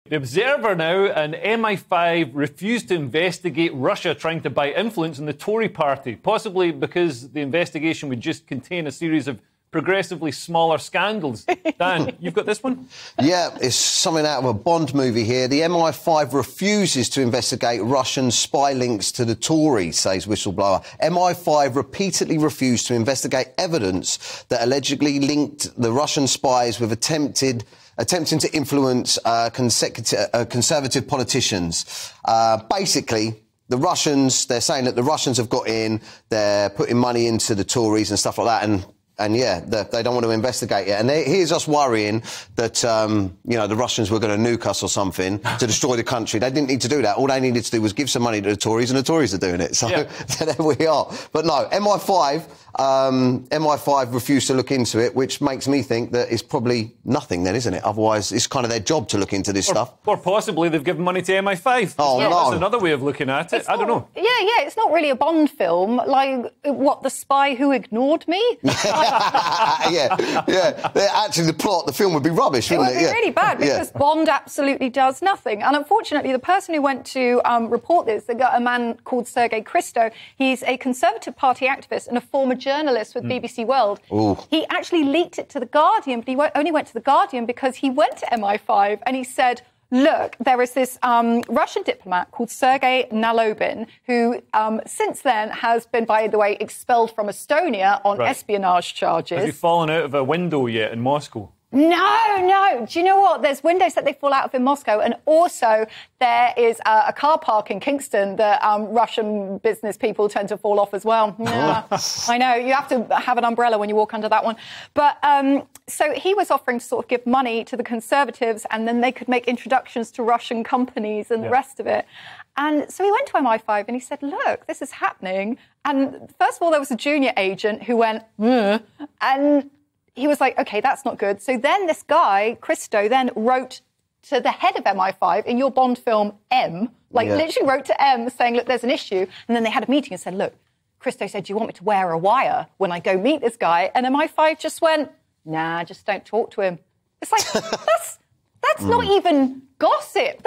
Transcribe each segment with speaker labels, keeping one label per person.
Speaker 1: The Observer now and MI5 refused to investigate Russia trying to buy influence in the Tory Party, possibly because the investigation would just contain a series of progressively smaller scandals. Dan, you've got this one?
Speaker 2: Yeah, it's something out of a Bond movie here. The MI5 refuses to investigate Russian spy links to the Tories, says whistleblower. MI5 repeatedly refused to investigate evidence that allegedly linked the Russian spies with attempting to influence conservative politicians. Basically, the Russians, they're saying that the Russians have got in, they're putting money into the Tories and stuff like that, and yeah, they don't want to investigate it. And here's us worrying that, you know, the Russians were going to nuke us or something to destroy the country. They didn't need to do that. All they needed to do was give some money to the Tories, and the Tories are doing it. So, yeah. There we are. But no, MI5 refused to look into it, which makes me think that it's probably nothing then, isn't it? Otherwise, it's kind of their job to look into this stuff. Or possibly they've given money to MI5.
Speaker 1: Oh, no. That's another way of looking at it. I don't know.
Speaker 3: Yeah, it's not really a Bond film. Like, what, The Spy Who Ignored Me?
Speaker 2: yeah. Actually, the film would be rubbish, wouldn't it?
Speaker 3: It would be really bad because Bond absolutely does nothing. And unfortunately, the person who went to report this, a man called Sergei Christo, he's a Conservative Party activist and a former journalist with BBC World.
Speaker 2: Ooh.
Speaker 3: He actually leaked it to The Guardian, but he only went to The Guardian because he went to MI5 and he said, look, there is this Russian diplomat called Sergei Nalobin who since then has been, by the way, expelled from Estonia on espionage charges.
Speaker 1: Has he fallen out of a window yet in Moscow?
Speaker 3: No. Do you know what? There's windows that they fall out of in Moscow, and also there is a car park in Kingston that Russian business people tend to fall off as well. Yeah, I know. You have to have an umbrella when you walk under that one. But so he was offering to sort of give money to the Conservatives, and then they could make introductions to Russian companies and the rest of it. And so he went to MI5 and he said, look, this is happening. And first of all, there was a junior agent who went, and he was like, OK, that's not good. So then this guy, Christo, then wrote to the head of MI5 in your Bond film, M, literally wrote to M saying, look, there's an issue. And then they had a meeting and said, look, Christo said, do you want me to wear a wire when I go meet this guy? And MI5 just went, nah, just don't talk to him. It's like, that's not even gossip.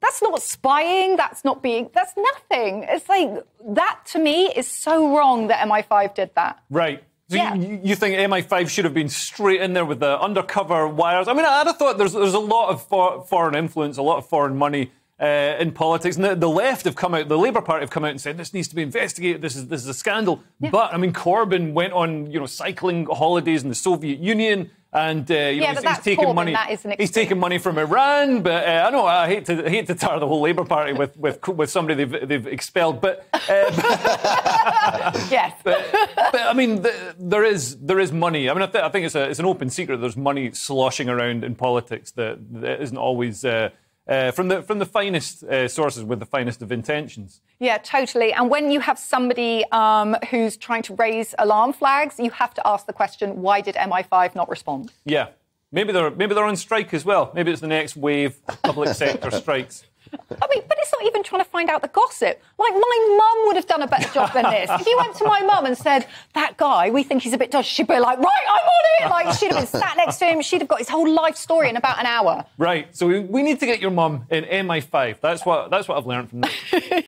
Speaker 3: That's not spying. That's nothing. It's like, that to me is so wrong that MI5 did that.
Speaker 1: Right. So you think MI5 should have been straight in there with the undercover wires? I mean, I'd have thought there's a lot of foreign influence, a lot of foreign money in politics. And the left have come out, the Labour Party have come out and said this needs to be investigated. This is a scandal. Yeah. But I mean, Corbyn went on cycling holidays in the Soviet Union. And he's taking money. He's taking money from Iran, but I know I hate to tar the whole Labour Party with somebody they've expelled, but
Speaker 3: yes.
Speaker 1: But I mean, there is money. I mean, I think it's an open secret. There's money sloshing around in politics that isn't always from the finest sources with the finest of intentions.
Speaker 3: Yeah, totally. And when you have somebody who's trying to raise alarm flags, you have to ask the question, why did MI5 not respond?
Speaker 1: Yeah. Maybe they're on strike as well. Maybe it's the next wave of public sector strikes.
Speaker 3: I mean, but it's not even trying to find out the gossip. Like, my mum would have done a better job than this. If you went to my mum and said, that guy, we think he's a bit dodgy, she'd be like, right, I'm on it. Like, she'd have been sat next to him. She'd have got his whole life story in about an hour.
Speaker 1: Right. So we need to get your mum in MI5. That's what I've learned from this.